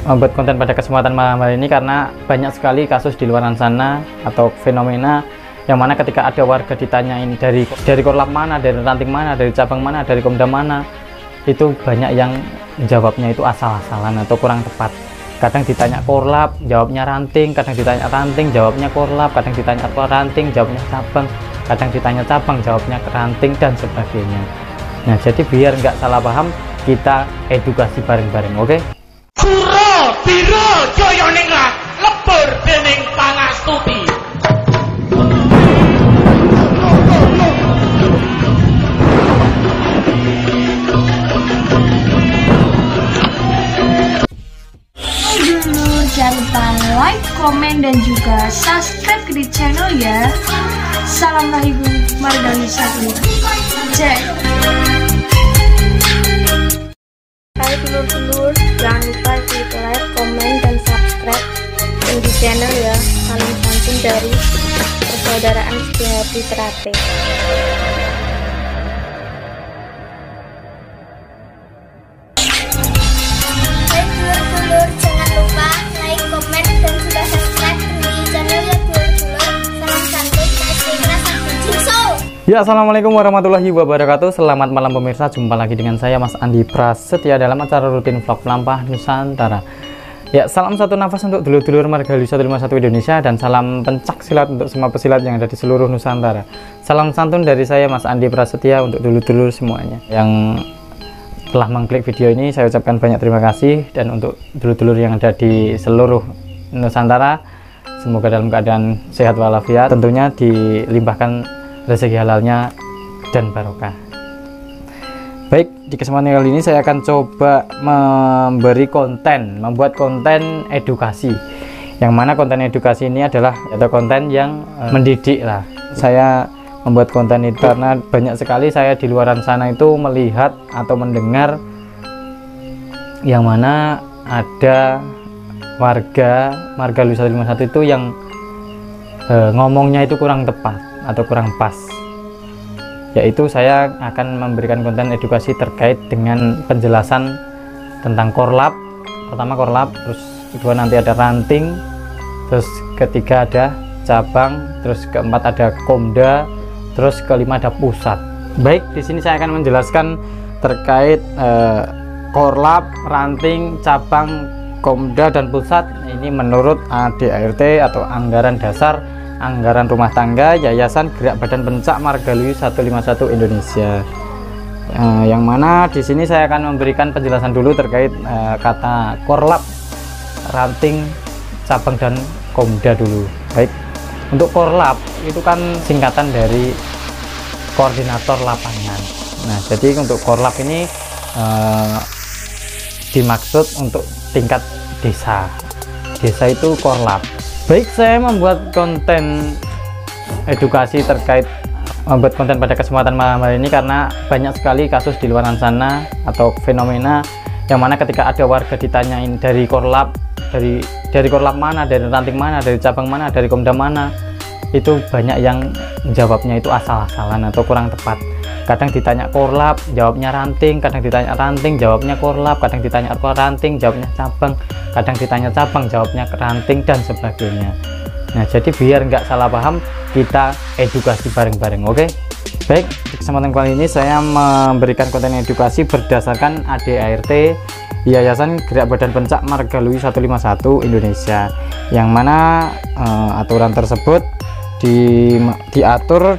membuat konten pada kesempatan malam hari ini karena banyak sekali kasus di luar sana atau fenomena yang mana ketika ada warga ditanyain dari korlap mana, dari ranting mana, dari cabang mana, dari komda mana, itu banyak yang jawabnya itu asal-asalan atau kurang tepat. Kadang ditanya korlap, jawabnya ranting, kadang ditanya ranting, jawabnya korlap, kadang ditanya ranting, jawabnya cabang, kadang ditanya cabang, jawabnya ranting, dan sebagainya. Nah, jadi biar nggak salah paham, kita edukasi bareng-bareng, oke? Kuro biro joyo ningrat lebur dening Pangastuti. Jangan lupa like, komen, dan juga subscribe di channel ya. Salam Rahibu Mardani Satria. Cek. Hai telur-telur, jangan lupa klik like, komen, dan subscribe di channel ya. Salam santun dari persaudaraan Setiahati Terate. Hai telur-telur, jangan lupa like, komen, dan juga subscribe di channel ya telur-telur. Salam santun dari Setiahati Terate. Ya, assalamualaikum warahmatullahi wabarakatuh. Selamat malam pemirsa, jumpa lagi dengan saya Mas Andi Prasetya dalam acara rutin vlog Melampah Nusantara. Ya, salam satu nafas untuk dulur-dulur Margahayu 151 Indonesia dan salam pencak silat untuk semua pesilat yang ada di seluruh Nusantara. Salam santun dari saya Mas Andi Prasetya untuk dulur-dulur semuanya yang telah mengklik video ini. Saya ucapkan banyak terima kasih, dan untuk dulur-dulur yang ada di seluruh Nusantara, semoga dalam keadaan sehat walafiat, tentunya dilimpahkan rezeki halalnya dan barokah. Baik, di kesempatan kali ini saya akan coba membuat konten edukasi, yang mana konten edukasi ini adalah konten yang mendidik lah. Saya membuat konten itu karena banyak sekali saya di luaran sana itu melihat atau mendengar yang mana ada warga Margahayu 151 itu yang ngomongnya itu kurang tepat atau kurang pas, yaitu saya akan memberikan konten edukasi terkait dengan penjelasan tentang korlap. Pertama korlap, terus kedua nanti ada ranting, terus ketiga ada cabang, terus keempat ada komda, terus kelima ada pusat. Baik, di sini saya akan menjelaskan terkait korlap, ranting, cabang, komda, dan pusat. Ini menurut ADART atau Anggaran Dasar Anggaran Rumah Tangga Yayasan Gerak Badan Pencak Margahayu 151 Indonesia. Yang mana di sini saya akan memberikan penjelasan dulu terkait kata korlap, ranting, cabang, dan komda dulu. Baik, untuk korlap itu kan singkatan dari koordinator lapangan. Nah, jadi untuk korlap ini dimaksud untuk tingkat desa. Desa itu korlap. Baik, saya membuat konten edukasi terkait membuat konten pada kesempatan malam hari ini karena banyak sekali kasus di luar sana atau fenomena yang mana ketika ada warga ditanyain dari korlap mana, dari ranting mana, dari cabang mana, dari komda mana, itu banyak yang jawabnya itu asal-asalan atau kurang tepat. Kadang ditanya korlap, jawabnya ranting, kadang ditanya ranting, jawabnya korlap, kadang ditanya ranting, jawabnya cabang, kadang ditanya cabang, jawabnya ranting, dan sebagainya. Nah, jadi biar nggak salah paham, kita edukasi bareng-bareng, oke? Baik, di kesempatan kali ini saya memberikan konten edukasi berdasarkan ADART Yayasan Gerak Badan Pencak Margahayu 151 Indonesia, yang mana aturan tersebut diatur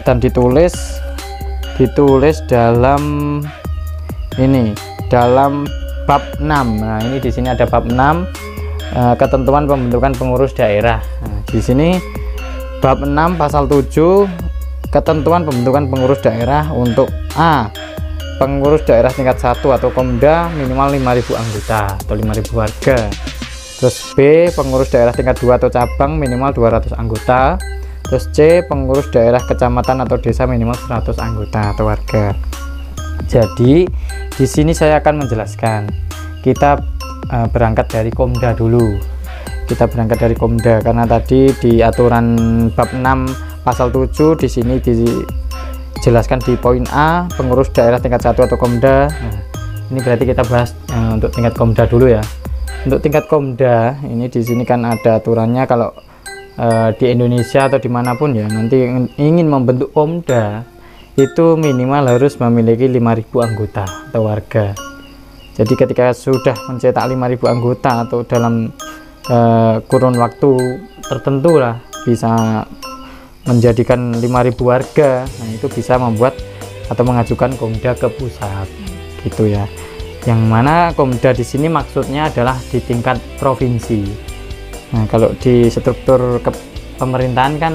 dan ditulis dalam bab 6. Nah, ini di sini ada bab 6, ketentuan pembentukan pengurus daerah. Nah, di sini bab 6 pasal 7, ketentuan pembentukan pengurus daerah untuk A, pengurus daerah tingkat 1 atau komda minimal 5.000 anggota atau 5.000 warga. Terus B, pengurus daerah tingkat 2 atau cabang minimal 200 anggota. Terus C, pengurus daerah kecamatan atau desa minimal 100 anggota atau warga. Jadi di sini saya akan menjelaskan. Kita berangkat dari komda dulu. Kita berangkat dari komda karena tadi di aturan bab 6 pasal 7 di sini dijelaskan di poin A, pengurus daerah tingkat 1 atau komda. Nah, ini berarti kita bahas untuk tingkat komda dulu ya. Untuk tingkat Komda ini di sini kan ada aturannya, kalau di Indonesia atau dimanapun ya, nanti ingin membentuk Komda itu minimal harus memiliki 5.000 anggota atau warga. Jadi ketika sudah mencetak 5.000 anggota atau dalam kurun waktu tertentu lah bisa menjadikan 5.000 warga, nah itu bisa membuat atau mengajukan Komda ke pusat gitu ya. Yang mana Komda di sini maksudnya adalah di tingkat provinsi. Nah, kalau di struktur pemerintahan kan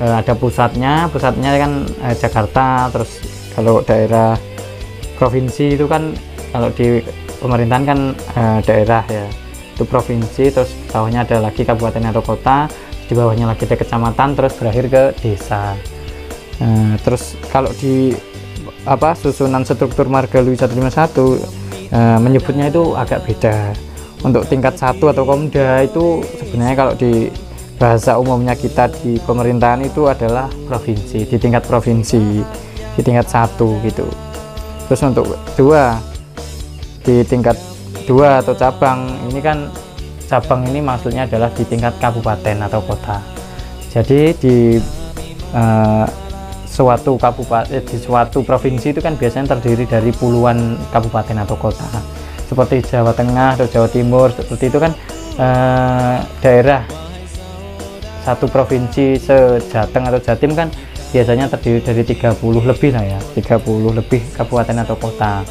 ada pusatnya kan Jakarta, terus kalau daerah provinsi itu kan, kalau di pemerintahan kan daerah ya itu provinsi, terus bawahnya ada lagi kabupaten atau kota, di bawahnya lagi ada kecamatan, terus berakhir ke desa. Terus kalau di susunan struktur Margaluwi 151 menyebutnya itu agak beda. Untuk tingkat 1 atau Komda itu sebenarnya kalau di bahasa umumnya kita di pemerintahan itu adalah provinsi, di tingkat provinsi, di tingkat 1 gitu. Terus untuk 2 di tingkat 2 atau cabang, ini kan cabang ini maksudnya adalah di tingkat kabupaten atau kota. Jadi di suatu kabupaten, di suatu provinsi itu kan biasanya terdiri dari puluhan kabupaten atau kota, seperti Jawa Tengah atau Jawa Timur, seperti itu kan daerah satu provinsi se-Jateng atau Jatim kan biasanya terdiri dari 30 lebih lah ya, 30 lebih kabupaten atau kota.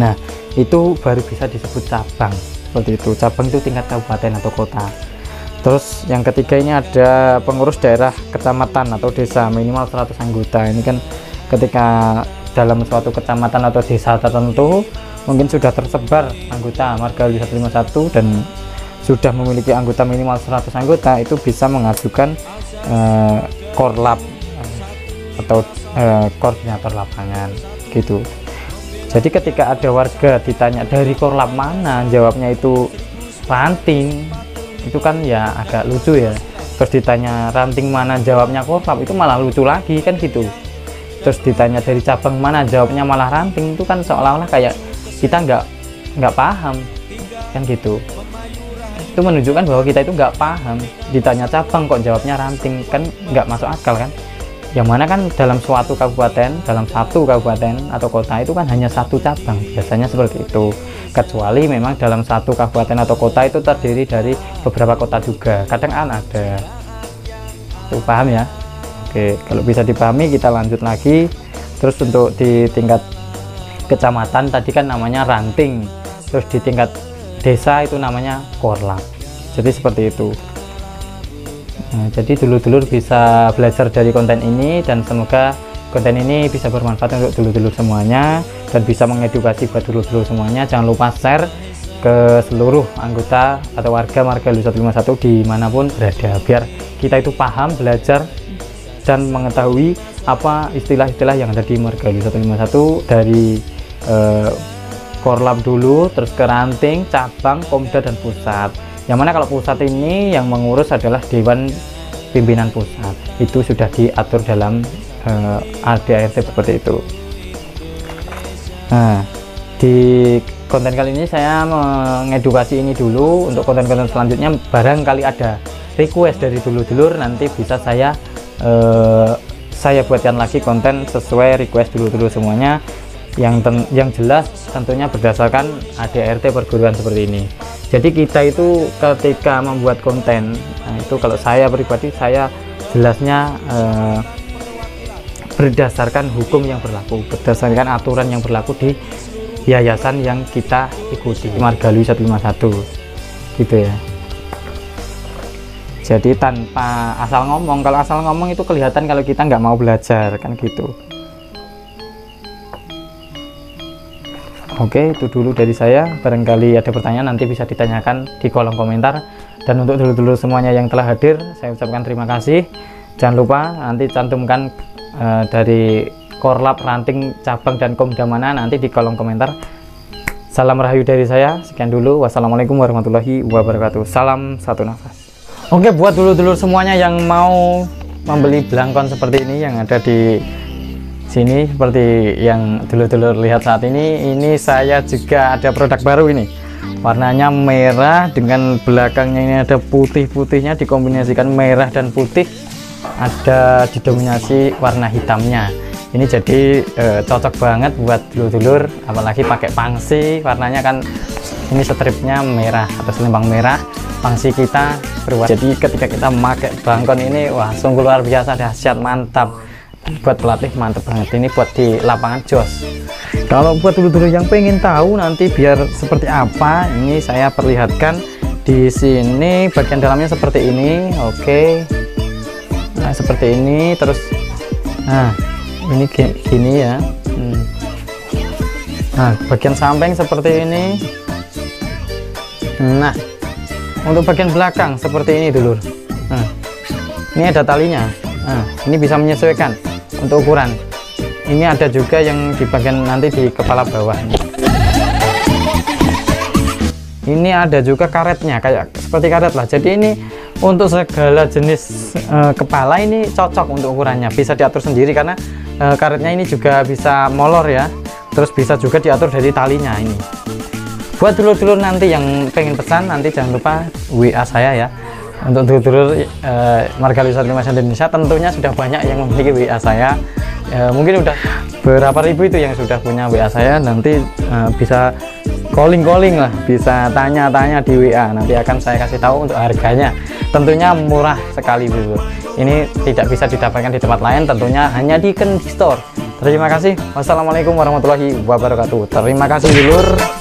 Nah itu baru bisa disebut cabang, seperti itu. Cabang itu tingkat kabupaten atau kota. Terus yang ketiga ini ada pengurus daerah kecamatan atau desa minimal 100 anggota. Ini kan ketika dalam suatu kecamatan atau desa tertentu mungkin sudah tersebar anggota Margaluwi 151 dan sudah memiliki anggota minimal 100 anggota, itu bisa mengajukan korlap atau koordinator lapangan gitu. Jadi ketika ada warga ditanya dari korlap mana, jawabnya itu ranting, itu kan ya agak lucu ya. Terus ditanya ranting mana, jawabnya korlap, itu malah lucu lagi kan gitu. Terus ditanya dari cabang mana, jawabnya malah ranting, itu kan seolah-olah kayak kita nggak paham kan gitu. Itu menunjukkan bahwa kita itu nggak paham. Ditanya cabang kok jawabnya ranting, kan nggak masuk akal kan. Yang mana kan dalam suatu kabupaten, dalam satu kabupaten atau kota itu kan hanya satu cabang, biasanya seperti itu. Kecuali memang dalam satu kabupaten atau kota itu terdiri dari beberapa kota juga, kadang kan ada. Tuh, paham ya? Oke, kalau bisa dipahami kita lanjut lagi. Terus untuk di tingkat kecamatan tadi kan namanya ranting, terus di tingkat desa itu namanya korlap. Jadi seperti itu. Nah, jadi dulur-dulur bisa belajar dari konten ini, dan semoga konten ini bisa bermanfaat untuk dulur-dulur semuanya dan bisa mengedukasi buat dulur-dulur semuanya. Jangan lupa share ke seluruh anggota atau warga Margaluwi 151 dimanapun berada, biar kita itu paham, belajar dan mengetahui apa istilah-istilah yang ada di Margaluwi 151 dari korlap dulu, terus ke ranting, cabang, komda dan pusat. Yang mana kalau pusat ini yang mengurus adalah Dewan Pimpinan Pusat, itu sudah diatur dalam ADART seperti itu. Nah, di konten kali ini saya mengedukasi ini dulu. Untuk konten-konten selanjutnya barangkali ada request dari dulur-dulur, nanti bisa saya buatkan lagi konten sesuai request dulur-dulur semuanya, yang jelas tentunya berdasarkan ADART perguruan seperti ini. Jadi kita itu ketika membuat konten, nah itu kalau saya pribadi, saya jelasnya berdasarkan hukum yang berlaku, berdasarkan aturan yang berlaku di yayasan yang kita ikuti, Margaluwi 151 gitu ya. Jadi tanpa asal ngomong. Kalau asal ngomong itu kelihatan kalau kita nggak mau belajar kan gitu. Oke, itu dulu dari saya. Barangkali ada pertanyaan nanti bisa ditanyakan di kolom komentar. Dan untuk dulur-dulur semuanya yang telah hadir, saya ucapkan terima kasih. Jangan lupa nanti cantumkan dari korlap, ranting, cabang dan komda mana nanti di kolom komentar. Salam rahayu dari saya. Sekian dulu. Wassalamualaikum warahmatullahi wabarakatuh. Salam satu nafas. Oke, buat dulur-dulur semuanya yang mau membeli belangkon seperti ini yang ada di sini, seperti yang dulur-dulur lihat saat ini saya juga ada produk baru ini warnanya merah dengan belakangnya ini ada putih-putihnya, dikombinasikan merah dan putih, ada didominasi warna hitamnya. Ini jadi cocok banget buat dulur-dulur, apalagi pakai pangsi, warnanya kan ini stripnya merah atau selempang merah, pangsi kita berwarna. Jadi ketika kita memakai bangkon ini, wah sungguh luar biasa, dahsyat, mantap. Buat pelatih mantap banget, ini buat di lapangan jos. Kalau buat dulur-dulur yang pengen tahu nanti biar seperti apa, ini saya perlihatkan di sini. Bagian dalamnya seperti ini, oke. Nah seperti ini, terus nah ini gini ya. Nah bagian samping seperti ini. Nah untuk bagian belakang seperti ini dulur. Nah ini ada talinya. Nah ini bisa menyesuaikan untuk ukuran. Ini ada juga yang di bagian nanti di kepala bawah. Ini ada juga karetnya, kayak seperti karet lah. Jadi ini untuk segala jenis kepala ini cocok untuk ukurannya, bisa diatur sendiri karena karetnya ini juga bisa molor ya, terus bisa juga diatur dari talinya. Ini buat dulur-dulur nanti yang pengen pesan, nanti jangan lupa WA saya ya. Untuk dulur-dulur Marga Wisata Mas Indonesia tentunya sudah banyak yang memiliki WA saya, mungkin udah berapa ribu itu yang sudah punya WA saya. Nanti bisa calling lah, bisa tanya-tanya di WA, nanti akan saya kasih tahu untuk harganya. Tentunya murah sekali dulu. Ini tidak bisa didapatkan di tempat lain, tentunya hanya di Kendi Store. Terima kasih. Wassalamualaikum warahmatullahi wabarakatuh. Terima kasih dulur.